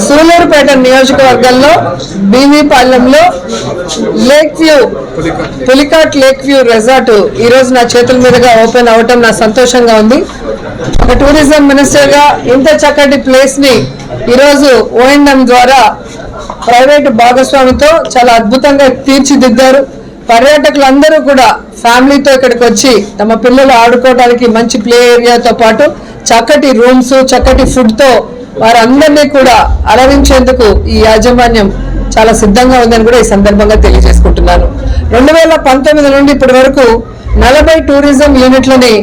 సూలూరుపేట నియోజకవర్గంలో బీవీపాలెంలో Pulicat lake view resort ఈ రోజు నా చేతుల మీదుగా ఓపెన్ అవటం నా సంతోషంగా ఉంది. ఒక టూరిజం మినిస్టర్ గా ఇంత చక్కటి ప్లేస్ ని ఈరోజు ఓఎన్ఎం ద్వారా ప్రైవేట్ భాగస్వామితో చాలా అద్భుతంగా తీర్చిదిద్దారు. పర్యాటకులందరూ కూడా ఫ్యామిలీతో ఇక్కడికి వచ్చి తమ పిల్లలు ఆడుకోవడానికి మంచి ప్లే ఏరియాతో పాటు చక్కటి రూమ్స్, చక్కటి ఫుడ్ తో వారందరినీ కూడా అలరించేందుకు ఈ యాజమాన్యం చాలా సిద్ధంగా ఉందని కూడా ఈ సందర్భంగా తెలియజేసుకుంటున్నాను. 2019 నుండి ఇప్పటి వరకు 40 టూరిజం యూనిట్లని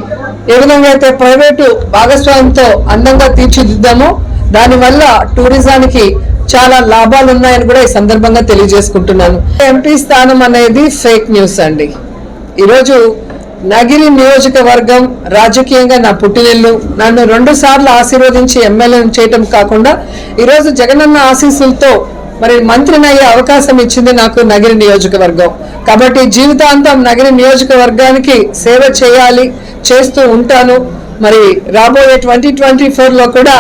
ఏ విధంగా అయితే ప్రైవేటు భాగస్వామ్యంతో అందంగా తీర్చిదిద్దామో దానివల్ల టూరిజానికి చాలా లాభాలు ఉన్నాయని కూడా ఈ సందర్భంగా తెలియజేసుకుంటున్నాను. ఎంపీ స్థానం అనేది ఫేక్ న్యూస్ అండి. ఈరోజు నగిరి నియోజకవర్గం రాజకీయంగా నా పుట్టినిల్లు. నన్ను 2 సార్లు ఆశీర్వదించి ఎమ్మెల్యేని చేయటం కాకుండా ఈరోజు జగనన్న ఆశీస్సులతో మరి మంత్రిని అయ్యే అవకాశం ఇచ్చింది నాకు నగిరి నియోజకవర్గం. కాబట్టి జీవితాంతం నగిరి నియోజకవర్గానికి సేవ చేయాలి, చేస్తూ ఉంటాను. మరి రాబోయే 2024లో కూడా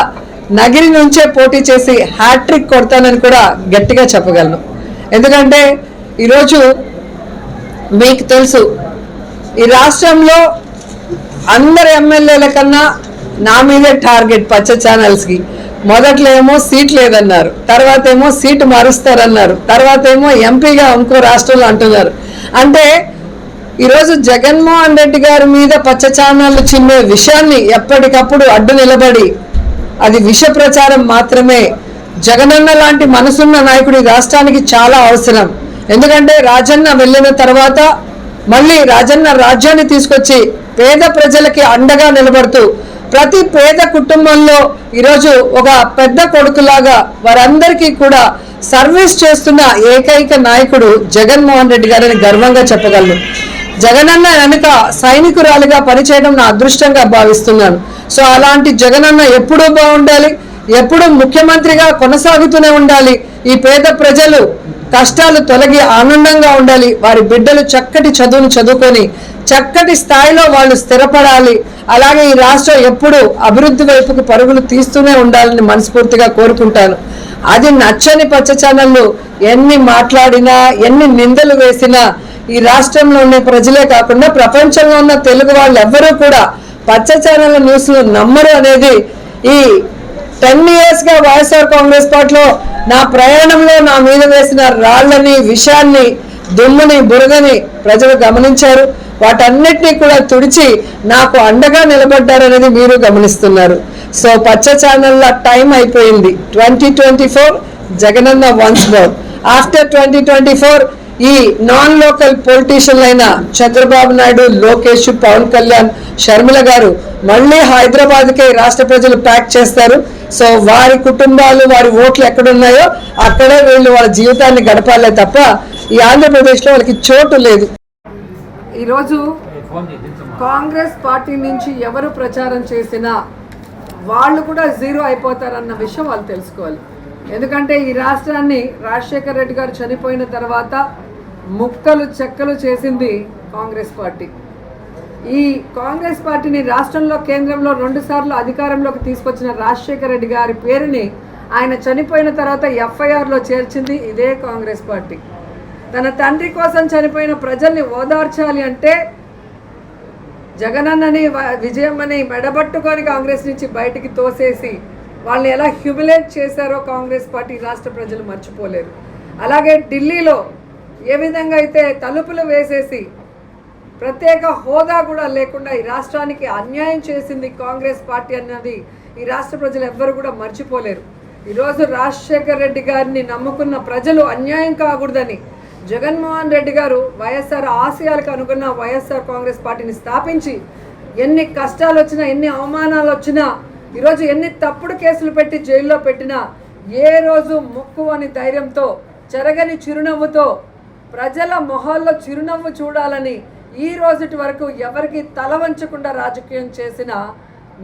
నగిరి నుంచే పోటీ చేసి హ్యాట్రిక్ కొడతానని కూడా గట్టిగా చెప్పగలను. ఎందుకంటే ఈరోజు మీకు తెలుసు, ఈ రాష్ట్రంలో అందరు ఎమ్మెల్యేల కన్నా నా మీదే టార్గెట్ పచ్చ ఛానల్స్కి. మొదట్లో ఏమో సీట్ లేదన్నారు, తర్వాత ఏమో సీటు మారుస్తారన్నారు, తర్వాత ఏమో ఎంపీగా ఇంకో రాష్ట్రంలో అంటున్నారు. అంటే ఈరోజు జగన్మోహన్ రెడ్డి గారి మీద పచ్చ ఛానళ్ళు చిన్నే విషయాన్ని ఎప్పటికప్పుడు అడ్డు నిలబడి అది విష ప్రచారం మాత్రమే. జగనన్న లాంటి మనసున్న నాయకుడు ఈ రాష్ట్రానికి చాలా అవసరం. ఎందుకంటే రాజన్న వెళ్ళిన తర్వాత మళ్ళీ రాజన్న రాజ్యాన్ని తీసుకొచ్చి పేద ప్రజలకి అండగా నిలబడుతూ ప్రతి పేద కుటుంబంలో ఈరోజు ఒక పెద్ద కొడుకులాగా వారందరికీ కూడా సర్వీస్ చేస్తున్న ఏకైక నాయకుడు జగన్మోహన్ రెడ్డి గారని గర్వంగా చెప్పగలను. జగనన్న వెనుక సైనికురాలిగా పనిచేయడం నా అదృష్టంగా భావిస్తున్నాను. సో అలాంటి జగనన్న ఎప్పుడూ బాగుండాలి, ఎప్పుడూ ముఖ్యమంత్రిగా కొనసాగుతూనే ఉండాలి. ఈ పేద ప్రజలు కష్టాలు తొలగి ఆనందంగా ఉండాలి. వారి బిడ్డలు చక్కటి చదువును చదువుకొని చక్కటి స్థాయిలో వాళ్ళు స్థిరపడాలి. అలాగే ఈ రాష్ట్రం ఎప్పుడు అభివృద్ధి వైపుకు పరుగులు తీస్తూనే ఉండాలని మనస్ఫూర్తిగా కోరుకుంటాను. అది నచ్చని పచ్చ ఛానళ్ళు ఎన్ని మాట్లాడినా, ఎన్ని నిందలు వేసినా ఈ రాష్ట్రంలో ఉన్న ప్రజలే కాకుండా ప్రపంచంలో ఉన్న తెలుగు వాళ్ళు ఎవ్వరూ కూడా పచ్చ ఛానళ్ళ న్యూస్లు నమ్మరు అనేది ఈ 10 yearsగా వైఎస్ఆర్ కాంగ్రెస్ పార్టీలో నా ప్రయాణంలో నా మీద వేసిన రాళ్లని, విషయాన్ని, దుమ్ముని, బురదని ప్రజలు గమనించారు. వాటన్నిటినీ కూడా తుడిచి నాకు అండగా నిలబడ్డారనేది మీరు గమనిస్తున్నారు. సో పచ్చ ఛానళ్ళ టైం అయిపోయింది. 2024 జగనన్న వన్స్ మోర్. ఆఫ్టర్ 2024 ఈ నాన్ లోకల్ పొలిటీషియన్లు అయిన చంద్రబాబు నాయుడు, లోకేష్, పవన్ కళ్యాణ్, షర్మిల గారు మళ్ళీ హైదరాబాద్కే రాష్ట్ర ప్రజలు ప్యాక్ చేస్తారు. సో వారి కుటుంబాలు, వారి ఓట్లు ఎక్కడున్నాయో అక్కడే వీళ్ళు వాళ్ళ జీవితాన్ని గడపాలే తప్ప ఈ ఆంధ్రప్రదేశ్లో వాళ్ళకి చోటు లేదు. ఈరోజు కాంగ్రెస్ పార్టీ నుంచి ఎవరు ప్రచారం చేసినా వాళ్ళు కూడా జీరో అయిపోతారన్న విషయం వాళ్ళు తెలుసుకోవాలి. ఎందుకంటే ఈ రాష్ట్రాన్ని రాజశేఖర్ రెడ్డి గారు చనిపోయిన తర్వాత ముక్కలు చెక్కలు చేసింది కాంగ్రెస్ పార్టీ. ఈ కాంగ్రెస్ పార్టీని రాష్ట్రంలో, కేంద్రంలో 2 సార్లు అధికారంలోకి తీసుకొచ్చిన రాజశేఖర్ రెడ్డి గారి పేరుని ఆయన చనిపోయిన తర్వాత FIRలో చేర్చింది ఇదే కాంగ్రెస్ పార్టీ. తన తండ్రి కోసం చనిపోయిన ప్రజల్ని ఓదార్చాలి అంటే జగనన్నని, విజయమ్మని మెడబట్టుకొని కాంగ్రెస్ నుంచి బయటికి తోసేసి వాళ్ళని ఎలా హ్యూమిలేట్ చేశారో కాంగ్రెస్ పార్టీ రాష్ట్ర ప్రజలు మర్చిపోలేరు. అలాగే ఢిల్లీలో ఏ విధంగా అయితే తలుపులు వేసేసి ప్రత్యేక హోదా కూడా లేకుండా ఈ రాష్ట్రానికి అన్యాయం చేసింది కాంగ్రెస్ పార్టీ అన్నది ఈ రాష్ట్ర ప్రజలు ఎవ్వరు కూడా మర్చిపోలేరు. ఈరోజు రాజశేఖర్ రెడ్డి గారిని నమ్ముకున్న ప్రజలు అన్యాయం కాకూడదని జగన్మోహన్ రెడ్డి గారు వైఎస్ఆర్ ఆశయాలకు అనుగుణ వైఎస్ఆర్ కాంగ్రెస్ పార్టీని స్థాపించి ఎన్ని కష్టాలు వచ్చినా, ఎన్ని అవమానాలు వచ్చినా, ఈరోజు ఎన్ని తప్పుడు కేసులు పెట్టి జైల్లో పెట్టినా ఏ రోజు ముక్కు అని ధైర్యంతో, చెరగని చిరునవ్వుతో ప్రజల మొహాల్లో చిరునవ్వు చూడాలని ఈ రోజుటి వరకు ఎవరికి తల వంచకుండా రాజకీయం చేసిన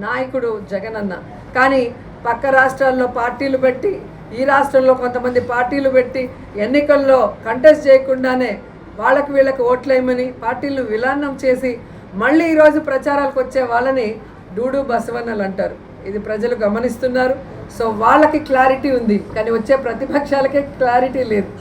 నాయకుడు జగనన్న. కానీ పక్క రాష్ట్రాల్లో పార్టీలు పెట్టి, ఈ రాష్ట్రంలో కొంతమంది పార్టీలు పెట్టి ఎన్నికల్లో కంటెస్ట్ చేయకుండానే వాళ్ళకి వీళ్ళకి ఓట్లేయమని పార్టీలు విలీనం చేసి మళ్ళీ ఈరోజు ప్రచారాలకు వచ్చే వాళ్ళని డూడు బసవన్నలు అంటారు. ఇది ప్రజలు గమనిస్తున్నారు. సో వాళ్ళకి క్లారిటీ ఉంది, కానీ వచ్చే ప్రతిపక్షాలకే క్లారిటీ లేదు.